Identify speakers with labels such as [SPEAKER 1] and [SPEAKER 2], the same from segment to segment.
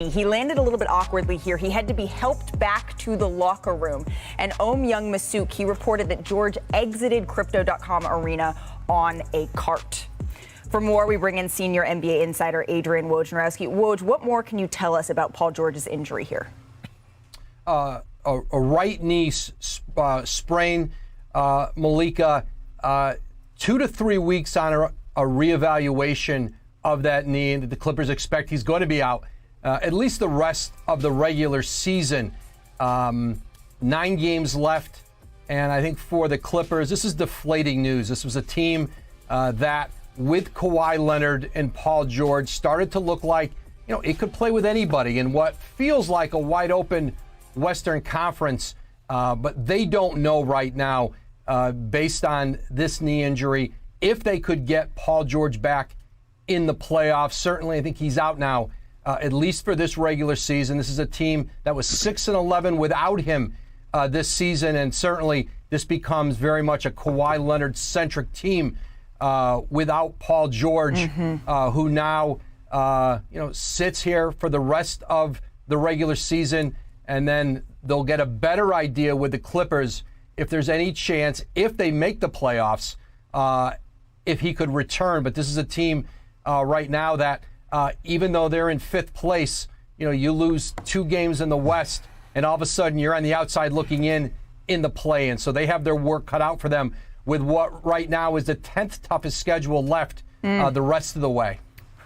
[SPEAKER 1] He landed a little bit awkwardly here. He had to be helped back to the locker room. And Young Masuk, he reported that George exited Crypto.com arena on a cart. For more, we bring in senior NBA insider Adrian Wojnarowski. Woj, what more can you tell us about Paul George's injury here?
[SPEAKER 2] A right knee sprain, Malika. 2 to 3 weeks on a reevaluation of that knee, and the Clippers expect he's going to be out at least the rest of the regular season. 9 games left, and I think for the Clippers, this is deflating news. This was a team that, with Kawhi Leonard and Paul George, started to look like, it could play with anybody in what feels like a wide open Western Conference, but they don't know right now, based on this knee injury, if they could get Paul George back in the playoffs. Certainly, I think he's out now, at least for this regular season. This is a team that was 6-11 without him this season, and certainly this becomes very much a Kawhi Leonard-centric team without Paul George, who now sits here for the rest of the regular season, and then they'll get a better idea with the Clippers if there's any chance, if they make the playoffs, if he could return. But this is a team right now that, even though they're in 5th place, you lose 2 games in the West, and all of a sudden you're on the outside looking in the play. And so they have their work cut out for them with what right now is the 10th toughest schedule left the rest of the way.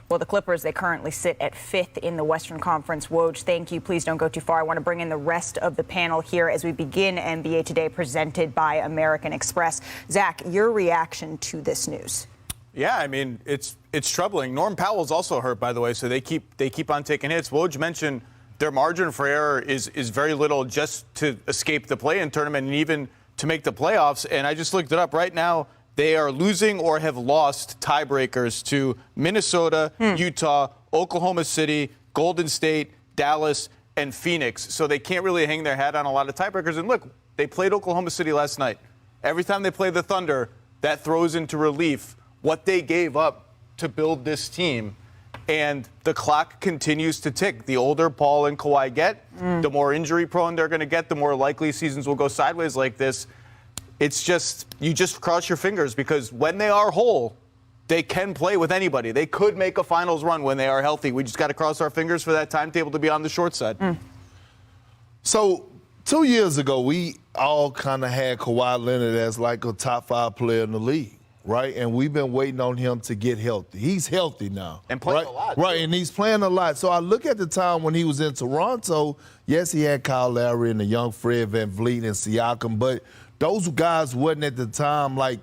[SPEAKER 1] Well, the Clippers, they currently sit at 5th in the Western Conference. Woj, thank you. Please don't go too far. I want to bring in the rest of the panel here as we begin NBA Today, presented by American Express. Zach, your reaction to this news?
[SPEAKER 3] Yeah, I mean, it's troubling. Norm Powell's also hurt, by the way, so they keep on taking hits. Woj mentioned their margin for error is very little just to escape the play-in tournament and even to make the playoffs. And I just looked it up right now. They are losing or have lost tiebreakers to Minnesota, Utah, Oklahoma City, Golden State, Dallas, and Phoenix. So they can't really hang their hat on a lot of tiebreakers. And look, they played Oklahoma City last night. Every time they play the Thunder, that throws into relief what they gave up to build this team. And the clock continues to tick. The older Paul and Kawhi get, the more injury prone they're going to get, the more likely seasons will go sideways like this. It's just, you just cross your fingers, because when they are whole, they can play with anybody. They could make a finals run when they are healthy. We just got to cross our fingers for that timetable to be on the short side.
[SPEAKER 4] So 2 years ago, we all kind of had Kawhi Leonard as like a top 5 player in the league, right? And we've been waiting on him to get healthy. He's healthy now.
[SPEAKER 3] And playing
[SPEAKER 4] right?
[SPEAKER 3] a lot.
[SPEAKER 4] Right, and he's playing a lot. So I look at the time when he was in Toronto. Yes, he had Kyle Lowry and the young Fred VanVleet and Siakam, but those guys wasn't at the time like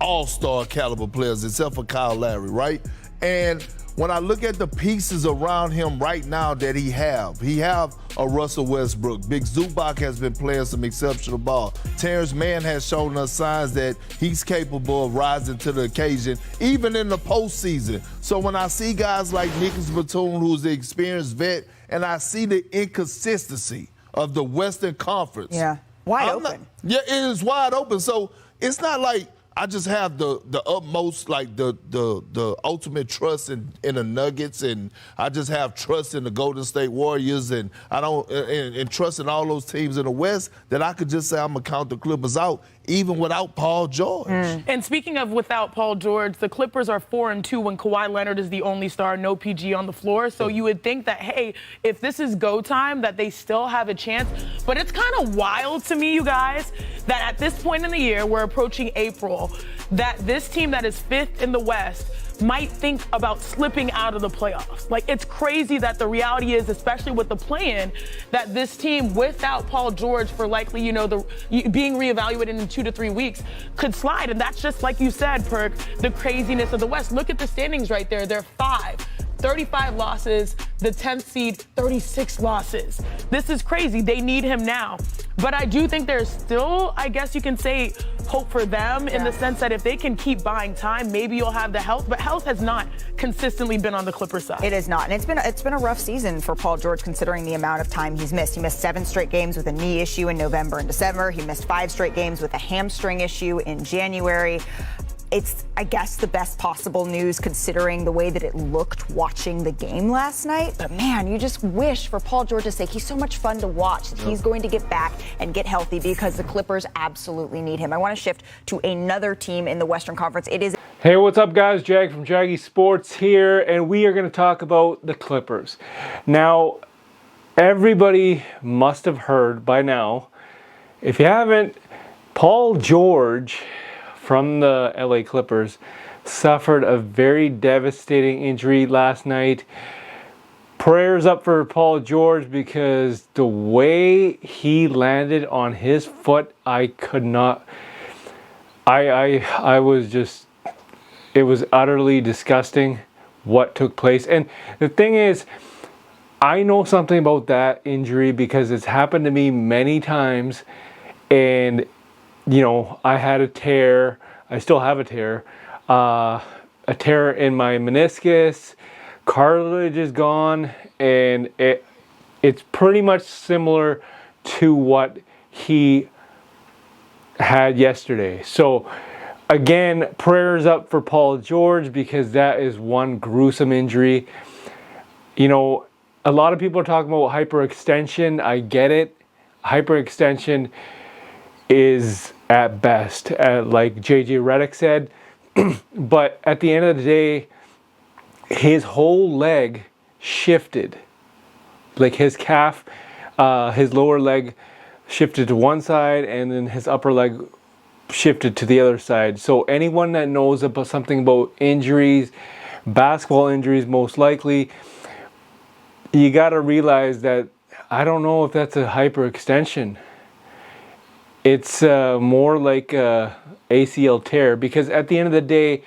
[SPEAKER 4] all-star caliber players, except for Kyle Lowry, right? And when I look at the pieces around him right now that he have a Russell Westbrook. Big Zubac has been playing some exceptional ball. Terrence Mann has shown us signs that he's capable of rising to the occasion, even in the postseason. So when I see guys like Nicholas Batum, who's the experienced vet, and I see the inconsistency of the Western Conference.
[SPEAKER 1] Yeah. Wide open.
[SPEAKER 4] Yeah, it is wide open. So it's not like I just have the utmost, like the ultimate trust in the Nuggets, and I just have trust in the Golden State Warriors, and I don't and trust in all those teams in the West, that I could just say I'm gonna count the Clippers out even without Paul George.
[SPEAKER 5] And speaking of without Paul George, the Clippers are 4-2 when Kawhi Leonard is the only star, no PG on the floor. So you would think that, hey, if this is go time, that they still have a chance. But it's kind of wild to me, you guys, that at this point in the year, we're approaching April, that this team that is 5th in the West might think about slipping out of the playoffs. Like, it's crazy that the reality is, especially with the play-in, that this team without Paul George for likely, being reevaluated in 2 to 3 weeks could slide. And that's just, like you said, Perk, the craziness of the West. Look at the standings right there. They're 35 losses, the 10th seed, 36 losses. This is crazy. They need him now. But I do think there's still, I guess you can say, hope for them in the sense that if they can keep buying time, maybe you'll have the health. But health has not consistently been on the Clippers side.
[SPEAKER 1] It is not. And it's been a rough season for Paul George, considering the amount of time he's missed. He missed 7 straight games with a knee issue in November and December. He missed 5 straight games with a hamstring issue in January. it's, I guess, the best possible news considering the way that it looked watching the game last night. But man, you just wish for Paul George's sake, he's so much fun to watch. He's going to get back and get healthy because the Clippers absolutely need him. I want to shift to another team in the Western Conference. It is.
[SPEAKER 6] Hey, what's up, guys? Jag from Jaggy Sports here, and we are going to talk about the Clippers. Now, everybody must have heard by now. If you haven't, Paul George from the LA Clippers suffered a very devastating injury last night. Prayers up for Paul George because the way he landed on his foot, I could not. I was just. It was utterly disgusting what took place. And the thing is, I know something about that injury because it's happened to me many times. And, you know, I had a tear. I still have a tear in my meniscus. Cartilage is gone. And it's pretty much similar to what he had yesterday. So, again, prayers up for Paul George because that is one gruesome injury. You know, a lot of people are talking about hyperextension. I get it. Hyperextension is at best, like JJ Redick said. But at the end of the day, his whole leg shifted. Like his calf, his lower leg shifted to one side and then his upper leg shifted to the other side. So anyone that knows about something about injuries, basketball injuries most likely, you got to realize that I don't know if that's a hyperextension. It's more like a ACL tear because at the end of the day,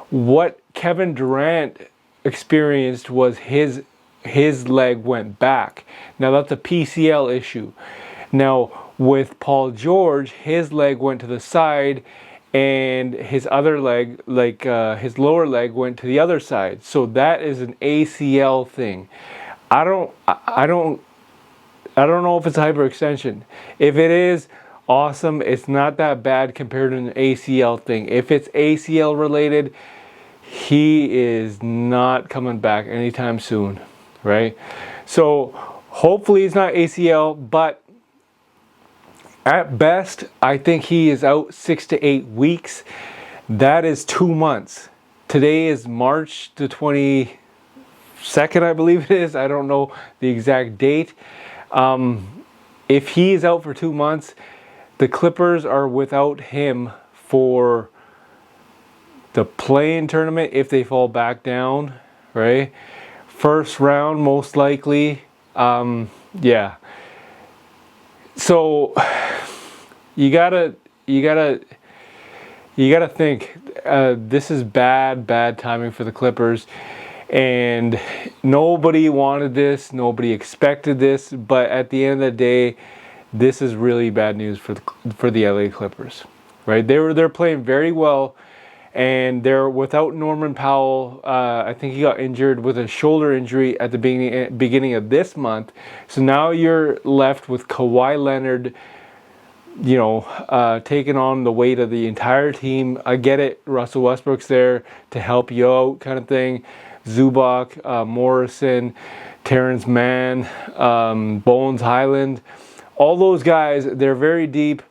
[SPEAKER 6] what Kevin Durant experienced was his leg went back. Now that's a PCL issue. Now with Paul George, his leg went to the side and his other leg, like his lower leg, went to the other side. So that is an ACL thing. I don't know if it's a hyperextension. If it is, awesome. It's not that bad compared to an ACL thing. If it's ACL related, he is not coming back anytime soon, right? So hopefully it's not ACL, but at best, I think he is out 6 to 8 weeks. That is 2 months. Today is March the 22nd, I believe it is. I don't know the exact date. If he is out for 2 months, the Clippers are without him for the play-in tournament if they fall back down, right? First round, most likely. Yeah. So you gotta think this is bad timing for the Clippers, and nobody wanted this, nobody expected this, but at the end of the day, this is really bad news for the LA Clippers, right? They're playing very well, and they're without Norman Powell. I think he got injured with a shoulder injury at the beginning of this month. So now you're left with Kawhi Leonard, you know, taking on the weight of the entire team. I get it. Russell Westbrook's there to help you out, kind of thing. Zubac, Morrison, Terrence Mann, Bones Highland. All those guys, they're very deep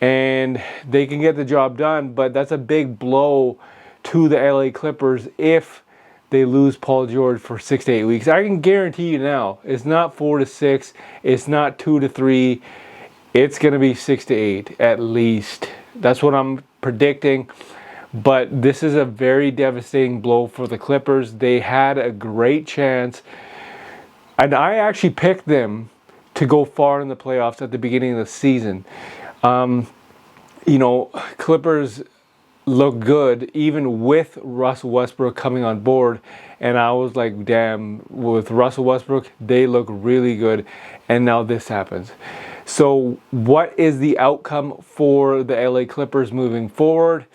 [SPEAKER 6] and they can get the job done, but that's a big blow to the LA Clippers if they lose Paul George for 6 to 8 weeks. I can guarantee you now, it's not 4 to 6, it's not 2 to 3, it's going to be 6 to 8 at least. That's what I'm predicting. But this is a very devastating blow for the Clippers. They had a great chance, and I actually picked them to go far in the playoffs at the beginning of the season. You know, Clippers look good even with Russell Westbrook coming on board, and I was like, damn, with Russell Westbrook, they look really good, and now this happens. So what is the outcome for the LA Clippers moving forward?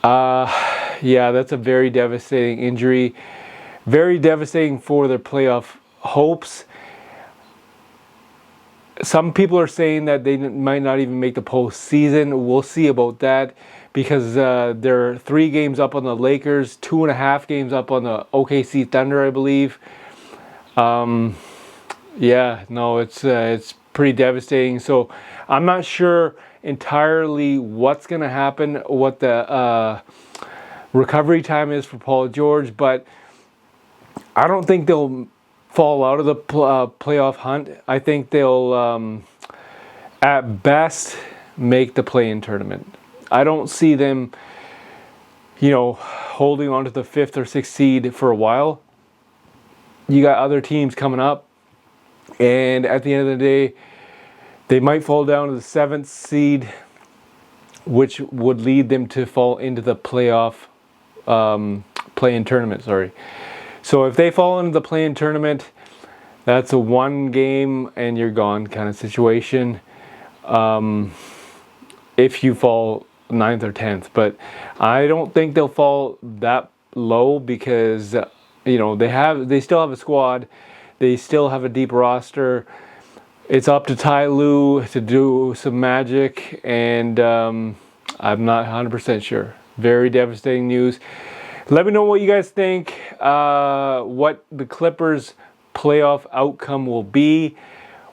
[SPEAKER 6] Yeah, that's a very devastating injury. Very devastating for their playoff hopes. some people are saying that they might not even make the postseason. We'll see about that, because they're 3 games up on the Lakers, 2.5 games up on the OKC Thunder, I believe. Yeah, no, it's pretty devastating. So I'm not sure entirely what's going to happen, what the recovery time is for Paul George, but I don't think they'll fall out of the playoff hunt. I think they'll, at best, make the play-in tournament. I don't see them, holding on to the 5th or 6th seed for a while. You got other teams coming up, and at the end of the day, they might fall down to the 7th seed, which would lead them to fall into the playoff play-in tournament. So if they fall into the play-in tournament, that's a 1 game and you're gone kind of situation. If you fall 9th or 10th, but I don't think they'll fall that low, because they still have a squad, they still have a deep roster. It's up to Ty Lue to do some magic, and I'm not 100% sure. Very devastating news. Let me know what you guys think, what the Clippers' playoff outcome will be,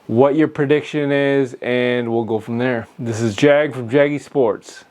[SPEAKER 6] what your prediction is, and we'll go from there. This is Jag from Jaggy Sports.